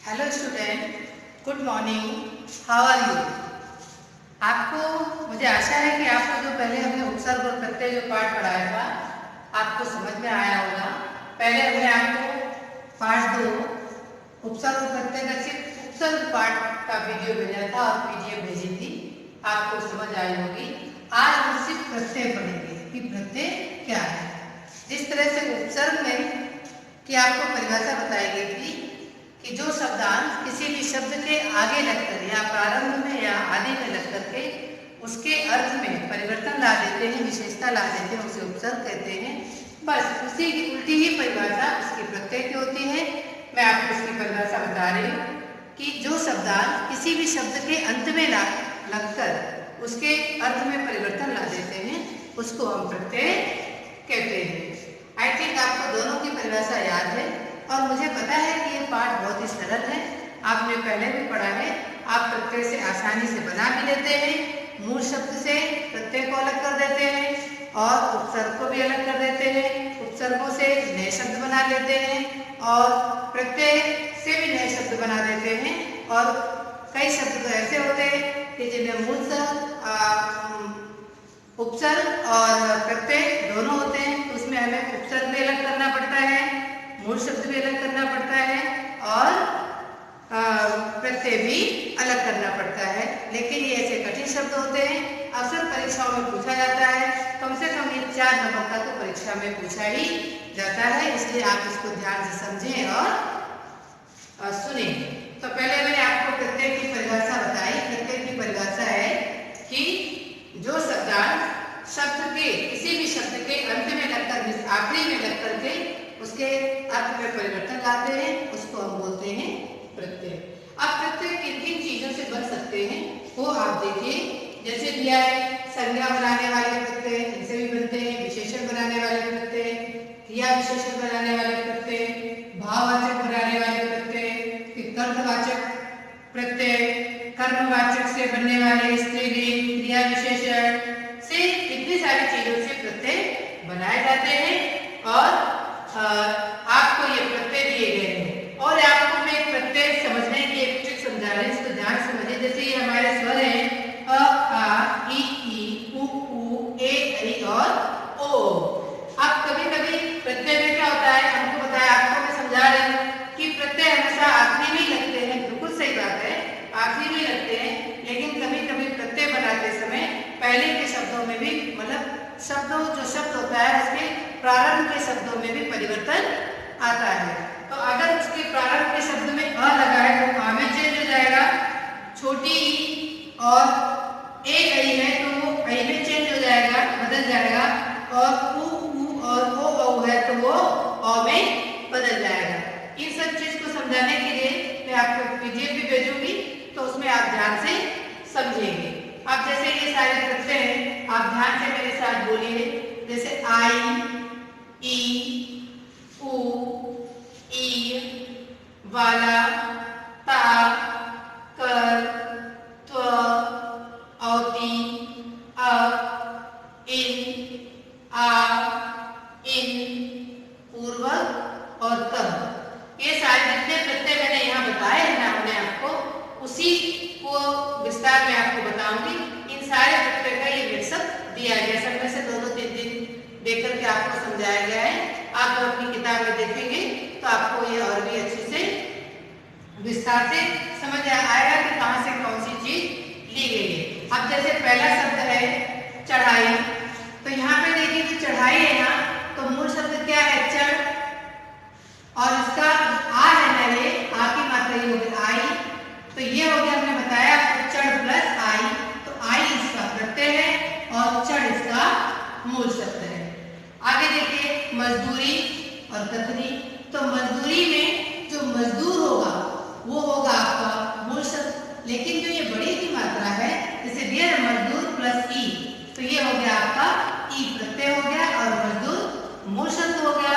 Hello student, good morning. How are you? आपको मुझे आशा है कि आपको जो पहले हमने उपसर्ग और प्रत्यय जो पाठ पढ़ाया था आपको समझ में आया होगा। पहले हमने आपको पाठ 2 उपसर्ग और प्रत्यय का सिर्फ उपसर्ग पाठ का वीडियो भेजा था और पीडीएफ भेजी थी, आपको समझ आई होगी। आज हम सिर्फ प्रत्यय पढ़ेंगे कि प्रत्यय क्या है। जिस तरह से उपसर्ग में कि आपको परिभाषा बताई गई थी कि जो शब्दांश किसी भी शब्द के आगे लगकर या प्रारंभ में या आदि में लगकर के उसके अर्थ में परिवर्तन ला देते हैं, विशेषता ला देते हैं, उसे उपसर्ग कहते हैं। बस उसी की उल्टी ही परिभाषा उसकी प्रत्यय की होती है। मैं आपको उसकी परिभाषा बता रही हूँ कि जो शब्दांश किसी भी शब्द के अंत में लगकर उसके अर्थ में परिवर्तन ला देते हैं उसको हम प्रत्यय कहते हैं। आई थिंक आपको दोनों की परिभाषा याद है और मुझे पता है कि ये पाठ बहुत ही सरल है, आपने पहले भी पढ़ा है। आप प्रत्यय से आसानी से बना भी लेते हैं, मूल शब्द से प्रत्यय को अलग कर देते हैं और उपसर्ग को भी अलग कर देते हैं। उपसर्गों से नए शब्द बना लेते हैं और प्रत्यय से भी नए शब्द बना देते हैं। और कई शब्द तो ऐसे होते हैं कि जिनमें मूल उपसर्ग और प्रत्यय दोनों होते हैं, उसमें हमें उपसर्ग भी अलग करना पड़ता है, मूल शब्द भी अलग करना पड़ता है और प्रत्यय भी अलग करना पड़ता है। लेकिन ये ऐसे कठिन शब्द होते हैं, अक्सर परीक्षाओं में पूछा जाता है। कम से कम ये 4 नंबर का तो परीक्षा में पूछा ही जाता है, इसलिए आप इसको ध्यान से समझें और सुने। तो पहले मैंने आपको प्रत्यय की परिभाषा बताई। प्रत्यय की परिभाषा है कि जो शब्दांश शब्द के किसी भी शब्द के अंत में लगकर आखिरी में लग करके उसके अर्थ में परिवर्तन लाते हैं उसको हम बोलते हैं प्रत्यय। अब प्रत्यय किन किन चीजों से बन सकते हैं वो आप देखिए। जैसे दिया है संज्ञा बनाने वाले प्रत्यय, इनसे भी बनते हैं। विशेषण बनाने वाले प्रत्यय, क्रिया विशेषण बनाने वाले प्रत्यय, भाववाचक बनाने वाले प्रत्यय, कर्मवाचक प्रत्यय, कर्मवाचक से बनने वाले स्त्रीलिंग, क्रिया विशेषण से कितनी सारी चीजों से प्रत्यय बनाए जाते हैं और आपको ये प्रत्यय दिए गए हैं। और आपको मैं प्रत्यय समझने की एक ट्रिक समझा रही हूं, इसको ध्यान से समझिए। जैसे ये हमारे स्वर हैं अ, आ, ई, उ, ए, ऐ और ओ। अब कभी कभी प्रत्यय में क्या होता है, हमको बताया, आपको मैं समझा रही हूँ कि प्रत्यय हमेशा आखिरी में लगते हैं। बिल्कुल सही बात है, आखिरी में लगते हैं। लेकिन कभी कभी प्रत्यय बनाते समय पहले के शब्दों में भी मतलब शब्दों जो शब्द होता है उसके प्रारंभ के शब्दों में भी परिवर्तन आता है। तो अगर उसके प्रारंभ के शब्द में अ लगा है तो आ में चेंज हो जाएगा, छोटी ई और ए गई है तो वो ऐ में चेंज हो जाएगा, बदल जाएगा। और उ और ओ है तो वो अ में बदल जाएगा। इन सब चीज को समझाने के लिए मैं आपको पीडीएफ भी भेजूंगी, तो उसमें आप ध्यान से समझेंगे। अब जैसे ये सारे प्रत्यय हैं, आप ध्यान से मेरे साथ बोलिए। जैसे आई, ई, उ, ई, वाला, ता, कर, त्व, औती, अ, इन, आ, इन, पूर्वक और तब। ये सारे जितने प्रत्यय मैंने यहाँ बताए हैं ना हमने आपको, उसी को विस्तार में आपको बताऊंगी। इन सारे प्रत्यय का ये मिक्सअप दिया गया, सब में से 2-3 दिन देख करके आपको समझाया गया है। आप जब अपनी किताब में देखेंगे तो आपको ये और भी अच्छे से विस्तार से समझ आएगा कि कहाँ से कौन सी चीज ली गई है। अब जैसे पहला शब्द है चढ़ाई, तो यहाँ पे देखिए जो चढ़ाई है ना, तो मूल शब्द क्या है, चढ़, और इसका आ है ना, ये आ की मात्रा ये हो गई आई, तो ये हो गया हमने बताया आपको चढ़ प्लस आई, तो आई इसका प्रत्यय है और चढ़ इसका मूल शब्द है। आगे देखिए मजदूरी और कथनी, तो मजदूरी में जो मजदूर होगा वो होगा आपका मूल शब्द, लेकिन जो ये बड़ी की मात्रा है जैसे दिया है मजदूर प्लस ई, तो ये हो गया आपका ई प्रत्यय हो गया और मजदूर मूल शब्द हो गया।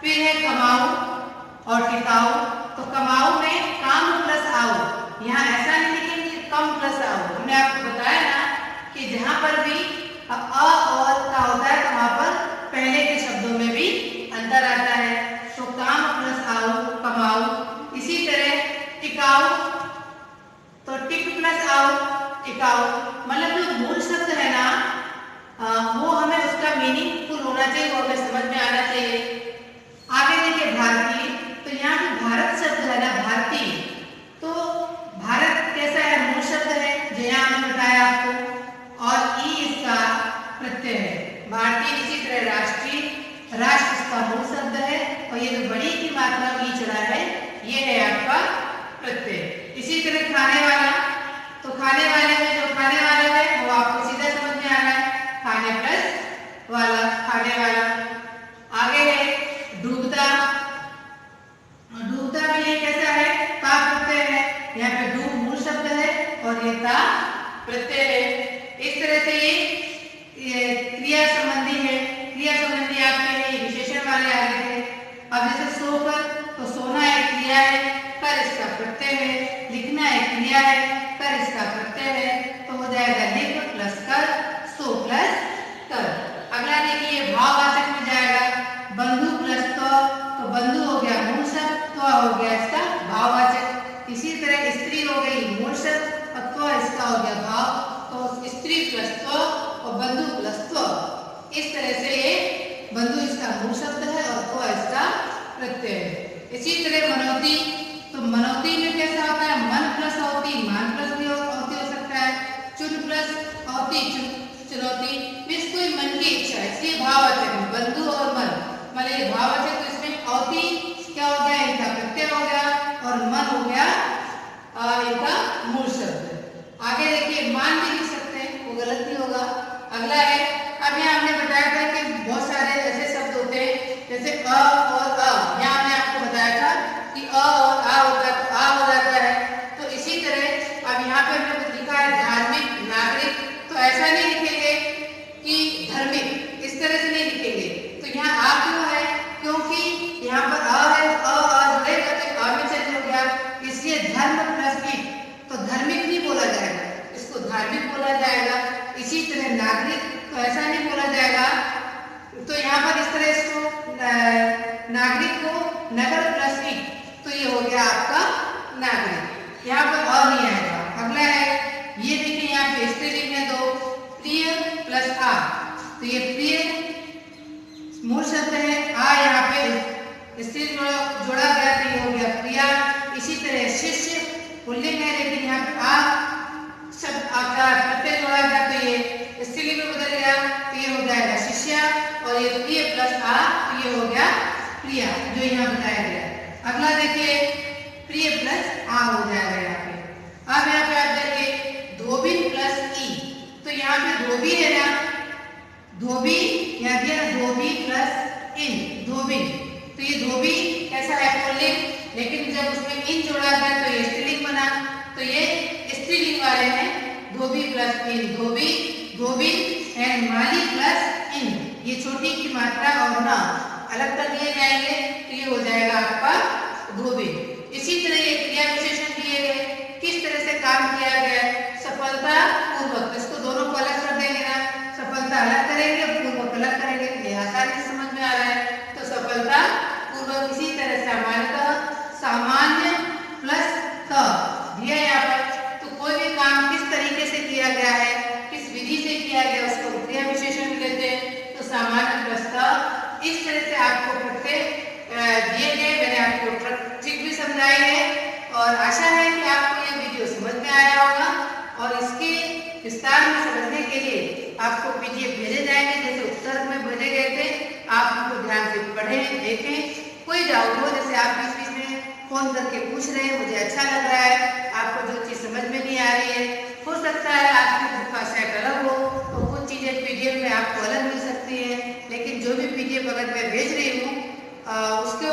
फिर है कमाऊ, टिकाऊ, तो टिक प्लस आउ टिकाऊ, मतलब जो मूल शब्द है ना वो हमें उसका मीनिंगफुल होना चाहिए, वो हमें समझ में आना चाहिए। आगे देखिए भारतीय, तो यहाँ पे भारत शब्द है ना भारतीय, तो भारत कैसा है, मूल शब्द है जो यहाँ हमने बताया आपको, और ई इसका प्रत्यय है। भारतीय इसी तरह राष्ट्रीय, राष्ट्र इसका मूल शब्द है, और ये जो बड़ी की मात्रा ई चढ़ा है ये है आपका प्रत्यय। इसी तरह खाने वाला, तो खाने वाले में जो खाने वाला है वो आपको सीधा समझ में आ रहा है, खाने प्लस वाला, खाने वाला। आगे है डूबता, डूबता में ये कैसा है, ता प्रत्यय है, यहाँ पे डूब मूल शब्द है और ये ता प्रत्यय है। इस तरह से ये क्रिया संबंधी है, क्रिया संबंधी आपके लिए विशेषण वाले आ गए थे। अब जैसे सोकर, तो सोना एक क्रिया है, कर इसका प्रत्यय है, लिखना एक क्रिया है, कर इसका प्रत्यय है, तो हो जाएगा लिख प्लस कर, सो प्लस कर। अगला देखिए भाववाचक में जाएगा, बंधु प्लस तो बंधु हो गया मूल शब्द, तो हो गया इसका भाववाचक। इसी तरह स्त्री हो गई मूल शब्द और तो इसका हो गया भाव, तो स्त्री प्लस तो और बंधु प्लस तो। इस तरह से ये बंधु इसका मूल शब्द है और तो इसका प्रत्यय है। इसी तरह मनौती, तो मनौती में कैसा होता है, मन प्लस औती, मान प्लस भी औती हो सकता है, चुन प्लस औती चुनौती, मीन्स कोई मन की इच्छा है, इसलिए भाववाचक है बंधु और मन, मतलब ये भाववाचक, तो इसमें औती क्या हो गया, इनका प्रत्यय हो गया, और मन हो गया इनका मूल शब्द। आगे देखिए मान भी लिख सकते हैं, वो गलत नहीं होगा। अगला है, अब यहाँ हमने बताया था कि बहुत सारे ऐसे शब्द होते हैं जैसे अ और अ, यहाँ हमने आपको बताया था कि अ और आ होता है तो आ हो जाता है, तो इसी तरह अब यहाँ पे हमने कुछ लिखा है धार्मिक, नागरिक, तो ऐसा नहीं लिखेंगे कि धार्मिक, इस तरह से नहीं लिखेंगे, तो यहाँ आ क्यों है, क्योंकि यहाँ पर अ है, अ जुड़ेगा तो अ में चेंज हो गया, इसलिए धर्म प्लस इक, तो धार्मिक नहीं बोला जाएगा, इसको धार्मिक बोला जाएगा। इसी तरह नागरिक, तो ऐसा नहीं बोला जाएगा, तो यहाँ पर इस तरह इसको नागरिक को नगर प्लस इक, तो ये हो गया आपका नागरिक, यहाँ पर और नहीं आएगा। अगला है, ये देखिए यहाँ पे स्त्रीलिंग में दो, प्रिय प्लस आ, तो ये प्रिय मूल शब्द है, आ यहाँ पे स्त्री जोड़ा गया तो ये हो गया प्रिया। इसी तरह शिष्य पुल्लिंग है, लेकिन यहाँ पे आ शब्द आपका प्रत्यय जोड़ा गया तो ये स्त्रीलिंग में बदल गया, तो ये हो जाएगा शिष्या, और ये प्रिय प्लस आ, तो ये हो गया प्रिया, जो यहाँ बताया गया। अगला देखिए प्रिय प्लस आ हो जाएगा यहाँ पे। अब यहाँ पे आप देखिए धोबी प्लस ई, तो यहाँ पे धोबी है ना, धोबी यहाँ दिया धोबी प्लस इन, धोबी, तो ये धोबी कैसा है पुल्लिंग, लेकिन जब उसमें इन जोड़ा गया तो ये स्त्रीलिंग बना, तो ये स्त्रीलिंग वाले हैं धोबी प्लस इन, धोबी, धोबी एंड माली प्लस इन, ये छोटी की मात्रा और ना अलग कर दिए जाएंगे, तो ये हो जाएगा आपका धोबी। इसी तरह ये क्रिया विशेषण दिए गए, किस तरह से काम किया गया, सफलता पूर्वक, इसको दोनों को अलग कर देंगे ना, सफलता अलग करेंगे, पूर्वक अलग करेंगे, ये आसानी से समझ में आ रहा है, तो सफलता पूर्वक। इसी तरह सामान्यतः, सामान्य प्लस त दिया यहाँ पर, तो कोई भी काम किस तरीके से किया गया है, किस विधि से किया गया, उसको क्रिया विशेषण कहते हैं, तो सामान्य प्लस त। इस तरह से आपको प्रत्यय दिए गए, मैंने आपको ट्रिक भी समझाई है, और आशा है कि आपको ये वीडियो समझ में आया होगा, और इसके विस्तार में समझने के लिए आपको पीडीएफ भेजे जाएंगे, जैसे उत्तर में भेजे गए थे, आप उनको ध्यान से पढ़ें, देखें। कोई डाउट हो, जैसे आप बीच बीच में फोन करके पूछ रहे हैं, मुझे अच्छा लग रहा है, आपको जो चीज़ समझ में नहीं आ रही है, हो सकता है आपकी बुक का सेट अलग हो, तो कुछ चीज़ें पीडीएफ में आपको अलग मिल सकती है, लेकिन जो भी पीडीएफ अगर मैं भेज रही हूँ उसको